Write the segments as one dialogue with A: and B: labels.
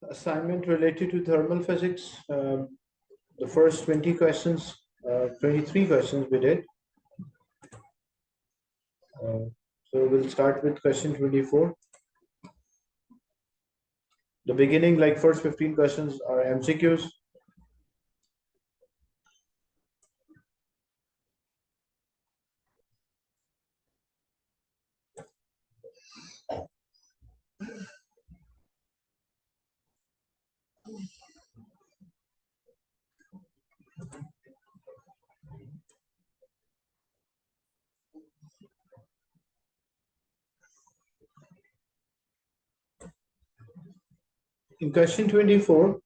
A: assignment related to thermal physics. The first 20 questions, 23 questions we did. So we'll start with question 24. The beginning, like first 15 questions are MCQs. In question 24,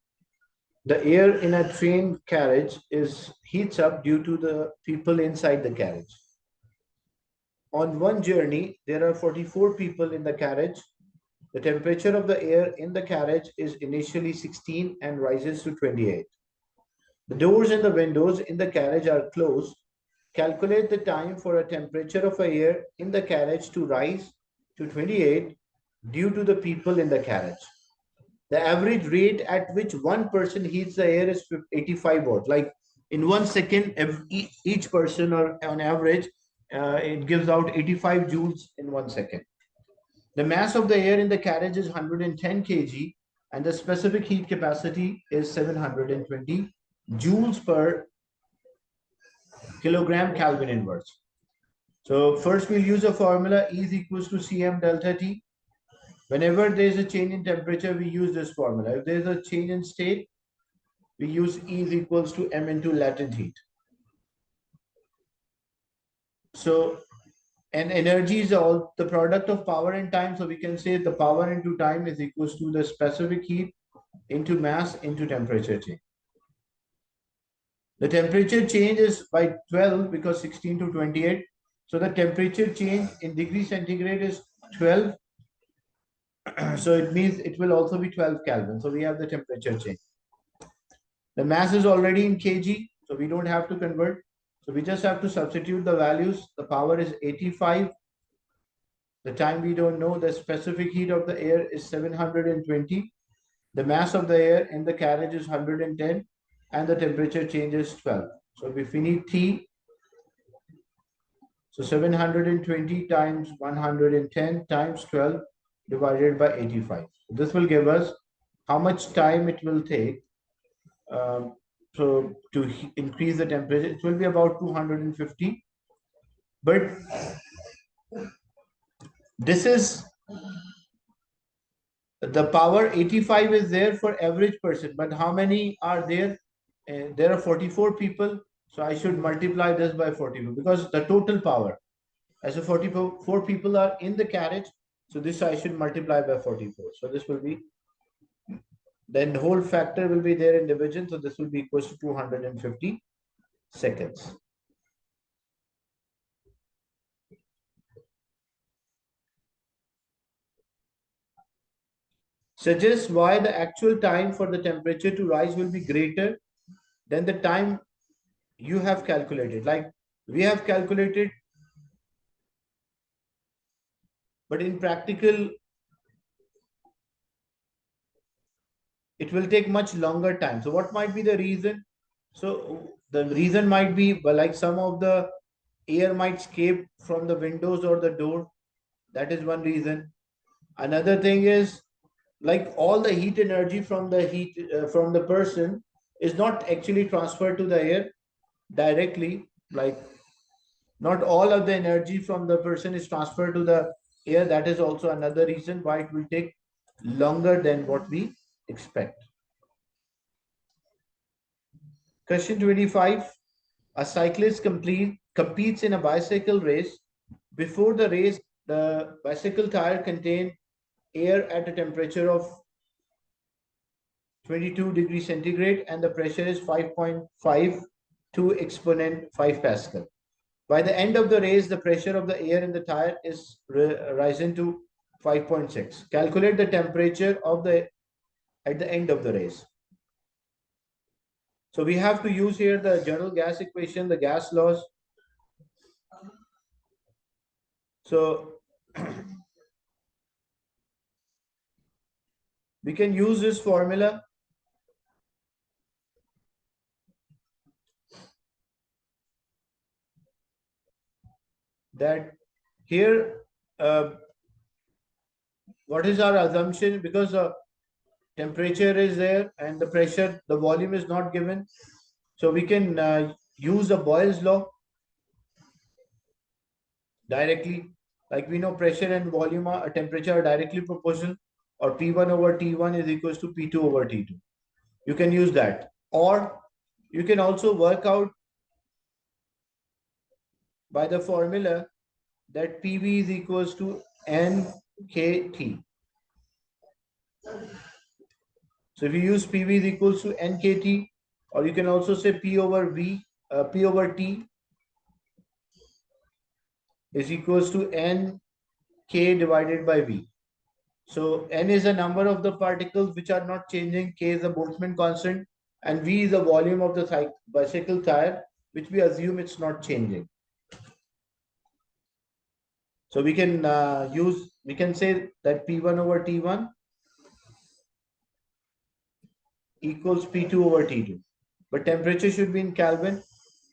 A: the air in a train carriage is heats up due to the people inside the carriage. On one journey, there are 44 people in the carriage. The temperature of the air in the carriage is initially 16 and rises to 28. The doors and the windows in the carriage are closed. Calculate the time for a temperature of air in the carriage to rise to 28 due to the people in the carriage. The average rate at which one person heats the air is 85 watts. Like in 1 second, each person, or on average, it gives out 85 joules in 1 second. The mass of the air in the carriage is 110 kg and the specific heat capacity is 720 joules per kilogram Kelvin inverse. So first we'll use a formula E is equals to Cm delta T. Whenever there's a change in temperature, we use this formula. If there's a change in state, we use E is equals to M into latent heat. So, and energy is all the product of power and time. So we can say the power into time is equals to the specific heat into mass into temperature change. The temperature change is by 12 because 16 to 28. So the temperature change in degree centigrade is 12. So it means it will also be 12 Kelvin. So we have the temperature change. The mass is already in kg, so we don't have to convert. So we just have to substitute the values. The power is 85. The time we don't know. The specific heat of the air is 720. The mass of the air in the carriage is 110 and the temperature change is 12. So if we need T, so 720 times 110 times 12 divided by 85. This will give us how much time it will take. So to increase the temperature, it will be about 250. But this is the power 85 is there for average person. But how many are there? There are 44 people. So I should multiply this by 44 because the total power, as a 44 people are in the carriage. So this I should multiply by 44. So this will be, then the whole factor will be there in division. So this will be equals to 250 seconds. Suggests why the actual time for the temperature to rise will be greater than the time you have calculated. Like we have calculated, but in practical, it will take much longer time. So what might be the reason? So the reason might be, but like some of the air might escape from the windows or the door. That is one reason. Another thing is, like all the heat energy from the from the person is not actually transferred to the air directly. Like not all of the energy from the person is transferred to the air. That is also another reason why it will take longer than what we expect. Question 25. A cyclist competes in a bicycle race. Before the race, the bicycle tire contained air at a temperature of 22 degrees centigrade and the pressure is 5.5 to exponent 5 Pascal. By the end of the race, the pressure of the air in the tire is risen to 5.6. Calculate the temperature of the at the end of the race. So we have to use here the general gas equation, the gas laws. So We can use this formula that here, what is our assumption? Because the temperature is there and the pressure, the volume is not given. So we can use the Boyle's law directly. Like we know pressure and volume are temperature are directly proportional, or P1 over T1 is equals to P2 over T2. You can use that. Or you can also work out by the formula that PV is equals to NKT. So if you use PV is equals to NKT, or you can also say P over P over T is equals to NK divided by V. So N is the number of the particles which are not changing, K is the Boltzmann constant, and V is the volume of the bicycle tire, which we assume it's not changing. So we can we can say that P1 over T1 equals P2 over T2. But temperature should be in Kelvin.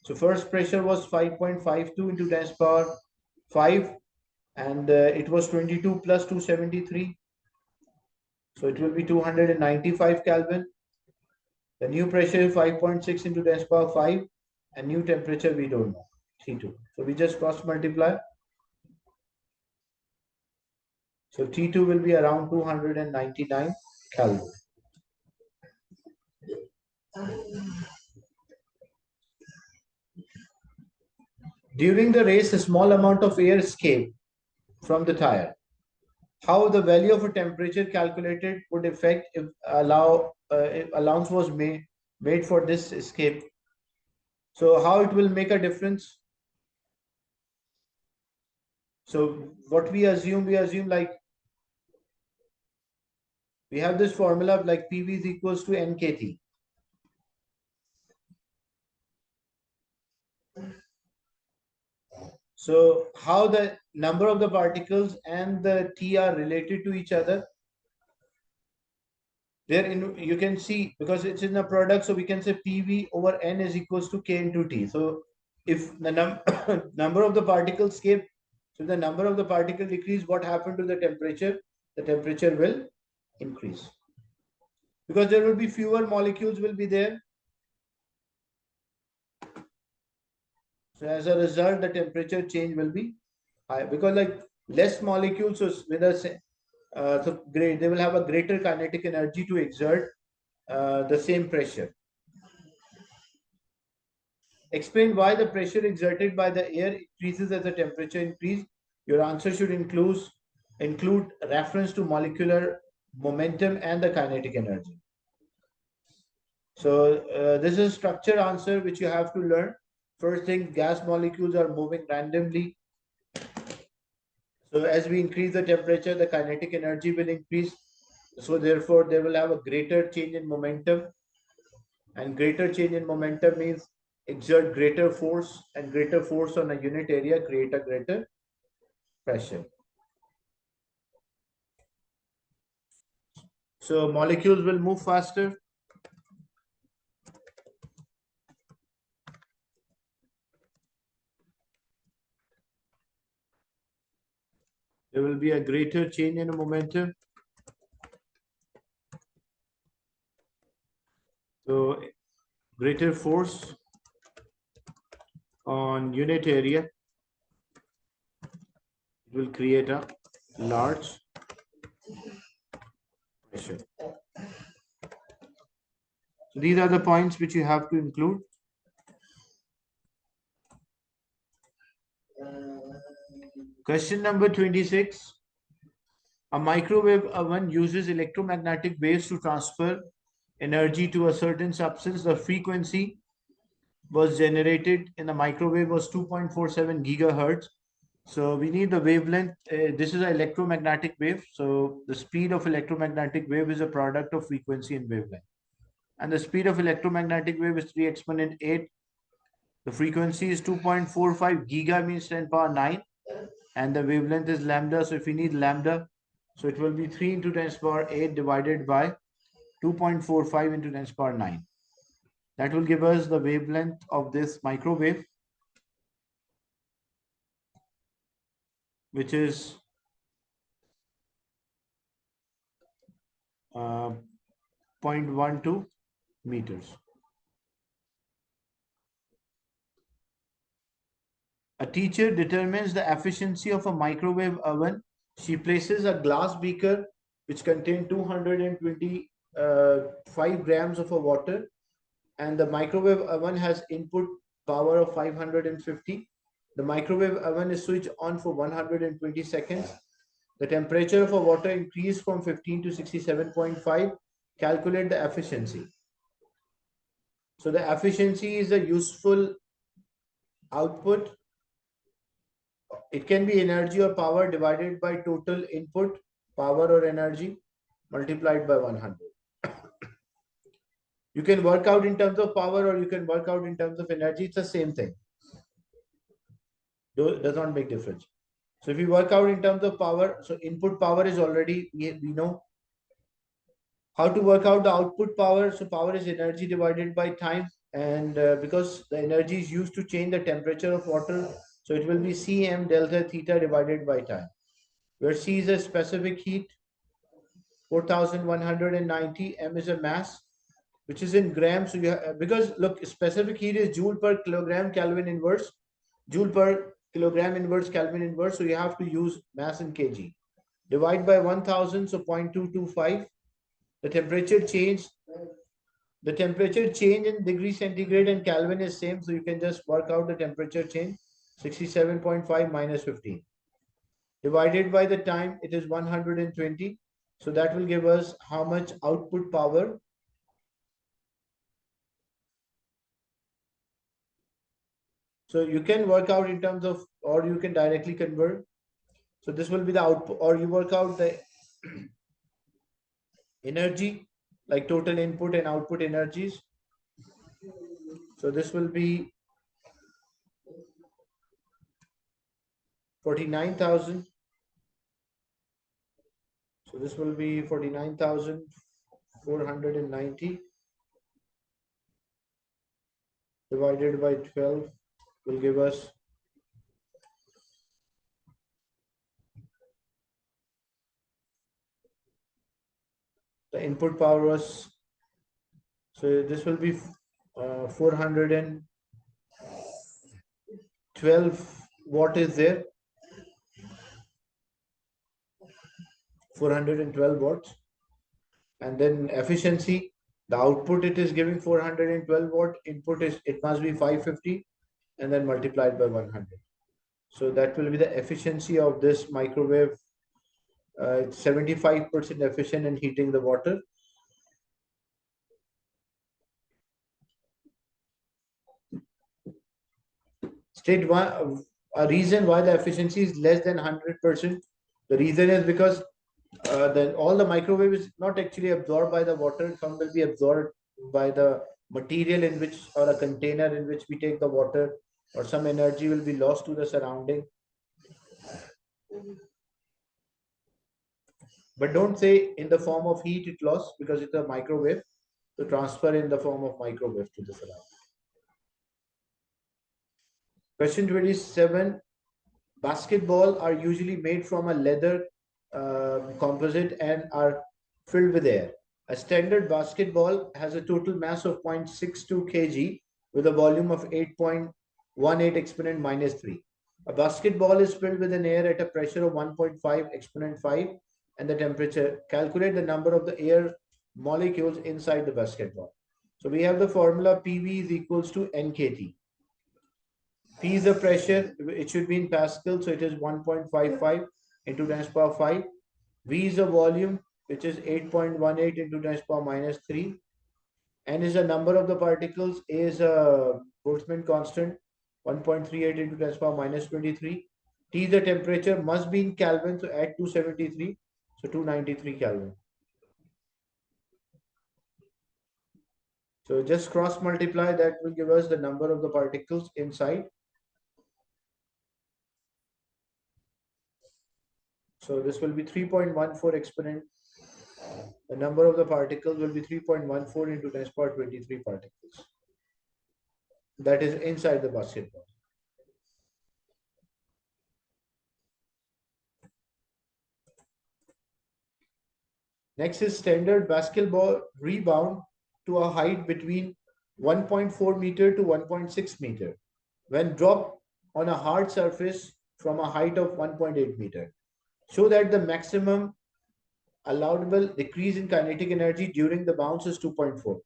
A: So first pressure was 5.52 into 10 power 5, and it was 22 plus 273. So it will be 295 Kelvin. The new pressure is 5.6 into 10 power 5, and new temperature we don't know, T2. So we just cross multiply. So T2 will be around 299 Kelvin. During the race, a small amount of air escaped from the tire. How the value of a temperature calculated would affect if allowance was made for this escape. So how it will make a difference? So what we assume like we have this formula like PV is equals to NKT. So how the number of the particles and the T are related to each other. There you can see, because it's in a product, so we can say PV over N is equals to K into T. So if the number of the particles came, so the number of the particle decrease, what happened to the temperature? The temperature will increase. Because there will be fewer molecules will be there. So as a result, the temperature change will be high. Because like less molecules, so with a so great, they will have a greater kinetic energy to exert the same pressure. Explain why the pressure exerted by the air increases as the temperature increases. Your answer should include reference to molecular momentum and the kinetic energy. So this is a structure answer which you have to learn. First thing, gas molecules are moving randomly. So as we increase the temperature, the kinetic energy will increase. So therefore, they will have a greater change in momentum. And greater change in momentum means exert greater force, and greater force on a unit area create a greater pressure. So molecules will move faster. There will be a greater change in momentum. So greater force on unit area, it will create a large pressure. So these are the points which you have to include. Question number 26. A microwave oven uses electromagnetic waves to transfer energy to a certain substance. The frequency was generated in the microwave was 2.47 gigahertz. So we need the wavelength. This is an electromagnetic wave. So the speed of electromagnetic wave is a product of frequency and wavelength. And the speed of electromagnetic wave is 3 exponent 8. The frequency is 2.45 giga means 10 power 9. And the wavelength is lambda. So if we need lambda, So it will be 3 into 10 to the power 8 divided by 2.45 into 10 to the power 9. That will give us the wavelength of this microwave, which is 0.12 meters. A teacher determines the efficiency of a microwave oven. She places a glass beaker which contains 225 grams of a water, and the microwave oven has input power of 550. The microwave oven is switched on for 120 seconds. The temperature of a water increased from 15 to 67.5. Calculate the efficiency. So the efficiency is a useful output. It can be energy or power divided by total input, power or energy, multiplied by 100. You can work out in terms of power or you can work out in terms of energy. It's the same thing. Does not make difference. So if you work out in terms of power, so input power is already, we know how to work out the output power. So power is energy divided by time. And because the energy is used to change the temperature of water, so it will be Cm delta theta divided by time, where C is a specific heat, 4190, M is a mass, which is in grams. So you have, because look, specific heat is joule per kilogram Kelvin inverse, joule per kilogram inverse Kelvin inverse. So you have to use mass in kg. Divide by 1000, so 0.225. The temperature change, in degree centigrade and Kelvin is same. So you can just work out the temperature change, 67.5 minus 15. Divided by the time, it is 120. So that will give us how much output power. So you can work out in terms of, or you can directly convert. So this will be the output, or you work out the energy, like total input and output energies. So this will be 49,000. So this will be 49,490 divided by 12 will give us the input power was, so this will be 412 watt is there, 412 watts. And then efficiency, the output it is giving 412 watt, input is, it must be 550 and then multiplied by 100. So that will be the efficiency of this microwave. It's 75% efficient in heating the water. State one, a reason why the efficiency is less than 100%. The reason is because then all the microwave is not actually absorbed by the water. Some will be absorbed by the material in which, or a container in which we take the water, or some energy will be lost to the surrounding. But don't say in the form of heat it lost, because it's a microwave. To transfer in the form of microwave to the surrounding. Question 27. Basketball are usually made from a leather composite and are filled with air. A standard basketball has a total mass of 0.62 kg with a volume of 8.18 exponent minus 3. A basketball is filled with an air at a pressure of 1.5 exponent 5 and the temperature. Calculate the number of the air molecules inside the basketball. So we have the formula PV is equals to NKT. P is the pressure, it should be in Pascal, so it is 1.55 into 10 to the power 5. V is the volume, which is 8.18 into 10 to the power minus 3. N is the number of the particles, A is a Boltzmann constant, 1.38 into 10 to the power minus 23. T is the temperature, must be in Kelvin, so add 273, so 293 Kelvin. So just cross multiply, that will give us the number of the particles inside. So this will be 3.14 exponent. The number of the particles will be 3.14 into 10 to the power 23 particles. That is inside the basketball. Next is standard basketball rebound to a height between 1.4 meter to 1.6 meter when dropped on a hard surface from a height of 1.8 meter. Show that the maximum allowable decrease in kinetic energy during the bounce is 2.4.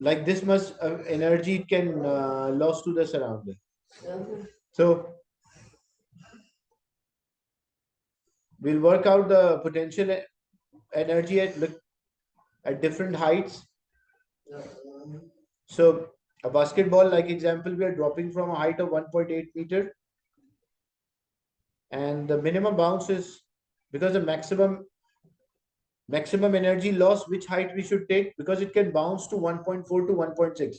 A: Like this much energy it can loss to the surrounding. So we'll work out the potential energy at different heights. So a basketball, like example, we are dropping from a height of 1.8 meter, and the minimum bounce is because the maximum energy loss, which height we should take, because it can bounce to 1.4 to 1.6,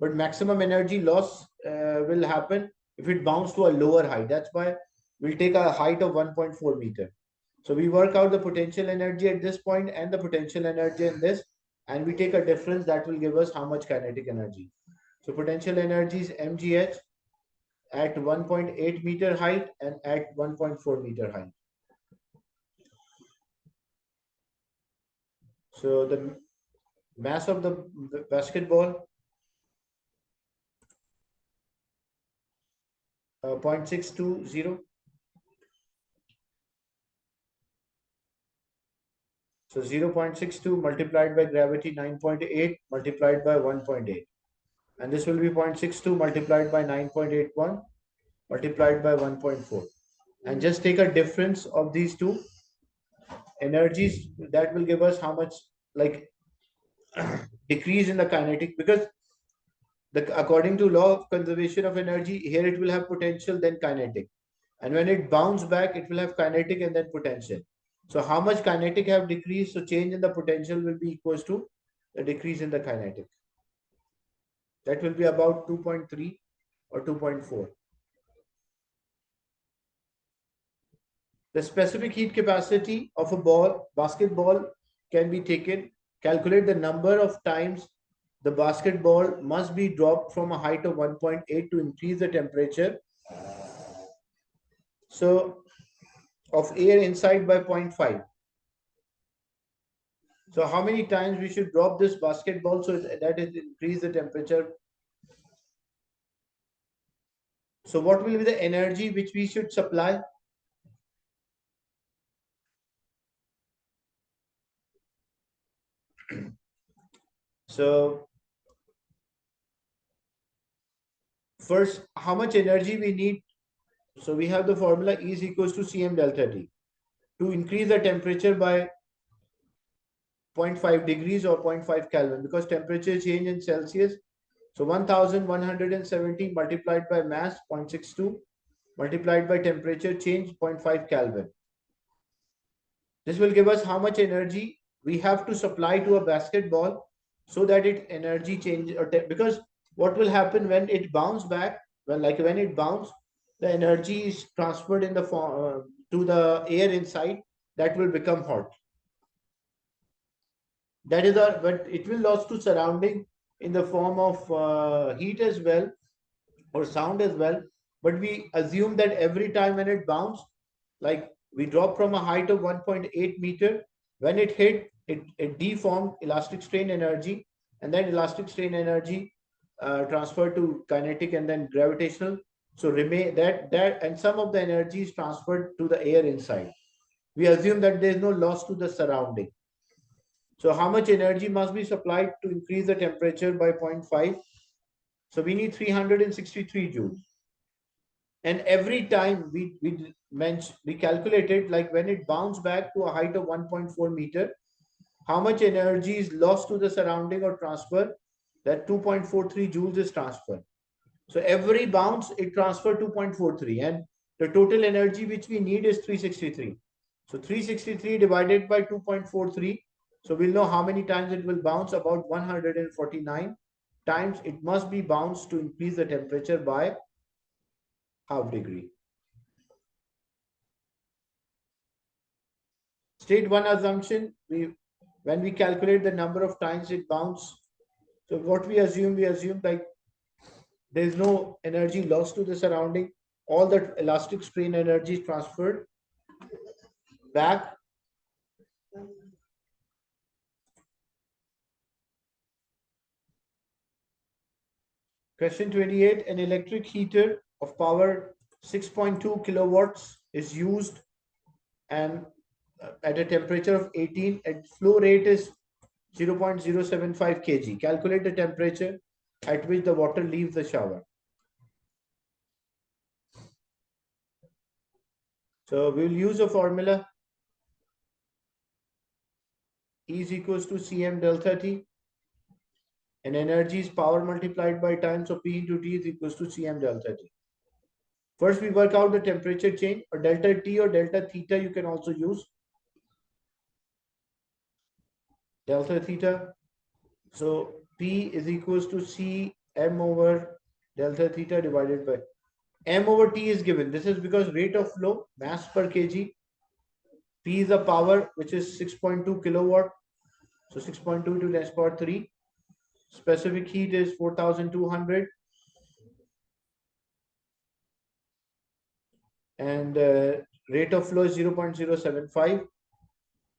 A: but maximum energy loss will happen if it bounces to a lower height. That's why we'll take a height of 1.4 meter. So we work out the potential energy at this point and the potential energy in this, and we take a difference that will give us how much kinetic energy. So potential energy is mgh at 1.8 meter height and at 1.4 meter height. So the mass of the basketball 0.620. So 0.62 multiplied by gravity 9.8 multiplied by 1.8. And this will be 0.62 multiplied by 9.81 multiplied by 1.4. And just take a difference of these two energies, that will give us how much like decrease in the kinetic, because according to law of conservation of energy, here it will have potential then kinetic, and when it bounce back it will have kinetic and then potential. So how much kinetic have decreased, so change in the potential will be equals to the decrease in the kinetic. That will be about 2.3 or 2.4. The specific heat capacity of a basketball can be taken. Calculate the number of times the basketball must be dropped from a height of 1.8 to increase the temperature. So of air inside by 0.5. So how many times we should drop this basketball so that it increase the temperature? So what will be the energy which we should supply? So first, how much energy we need? So we have the formula E is equals to Cm delta T. To increase the temperature by 0.5 degrees or 0.5 Kelvin, because temperature change in Celsius. So 1170 multiplied by mass 0.62 multiplied by temperature change 0.5 Kelvin. This will give us how much energy we have to supply to a basketball so that it energy change, or because what will happen when it bounce back, well, like when it bounce, the energy is transferred in the form to the air inside, that will become hot. That is our, but it will lose to surrounding in the form of heat as well or sound as well. But we assume that every time when it bounce, like we drop from a height of 1.8 meter, when it hit, it deformed elastic strain energy, and then elastic strain energy transferred to kinetic and then gravitational. So remain that and some of the energy is transferred to the air inside. We assume that there is no loss to the surrounding. So how much energy must be supplied to increase the temperature by 0.5? So we need 363 joules. And every time we calculated, like when it bounced back to a height of 1.4 meter, how much energy is lost to the surrounding or transfer? That 2.43 joules is transferred. So every bounce it transferred 2.43, and the total energy which we need is 363. So 363 divided by 2.43. So we'll know how many times it will bounce. About 149 times it must be bounced to increase the temperature by half degree. state one assumption. When we calculate the number of times it bounces, so what we assume like there is no energy lost to the surrounding. All that elastic strain energy is transferred back. Question 28. An electric heater of power 6.2 kilowatts is used and at a temperature of 18 and flow rate is 0.075 kg. Calculate the temperature at which the water leaves the shower. So we will use a formula. E is equals to Cm delta T, and energy is power multiplied by time, so P into T is equals to Cm delta T. First we work out the temperature change, or delta T or delta theta you can also use. Delta theta. So P is equals to Cm over delta theta divided by M over T is given. This is because rate of flow, mass per kg. P is the power, which is 6.2 kilowatt. So 6.2 into 10 power 3. Specific heat is 4,200. And rate of flow is 0.075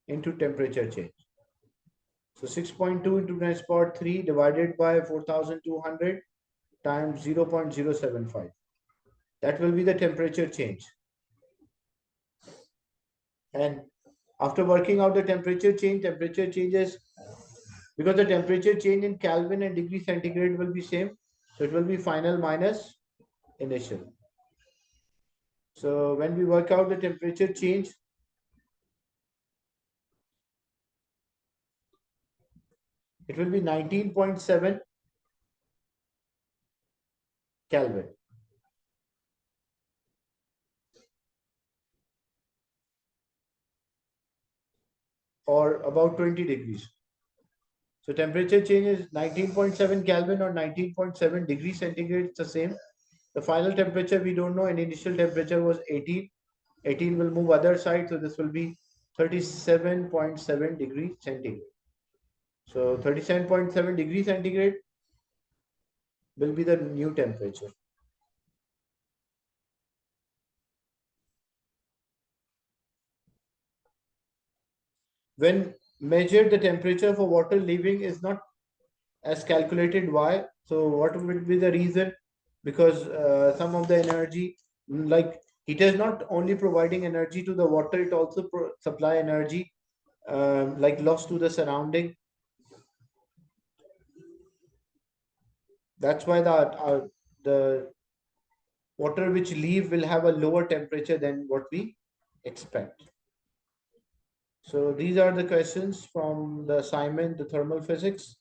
A: into temperature change. So 6.2 into 10 power 3 divided by 4,200 times 0.075. That will be the temperature change. And after working out the temperature changes because the temperature change in Kelvin and degree centigrade will be same. So it will be final minus initial. So when we work out the temperature change, it will be 19.7 Kelvin. Or about 20 degrees. So temperature change is 19.7 Kelvin or 19.7 degrees centigrade. It's the same. The final temperature we don't know, and initial temperature was 18. 18 will move other side, so this will be 37.7 degrees centigrade. So 37.7 degrees centigrade will be the new temperature. When measured, the temperature for water leaving is not as calculated. Why? So what will be the reason? Because some of the energy, like it is not only providing energy to the water, it also supply energy like loss to the surrounding. That's why the water which leave will have a lower temperature than what we expect. So these are the questions from the assignment, the thermal physics.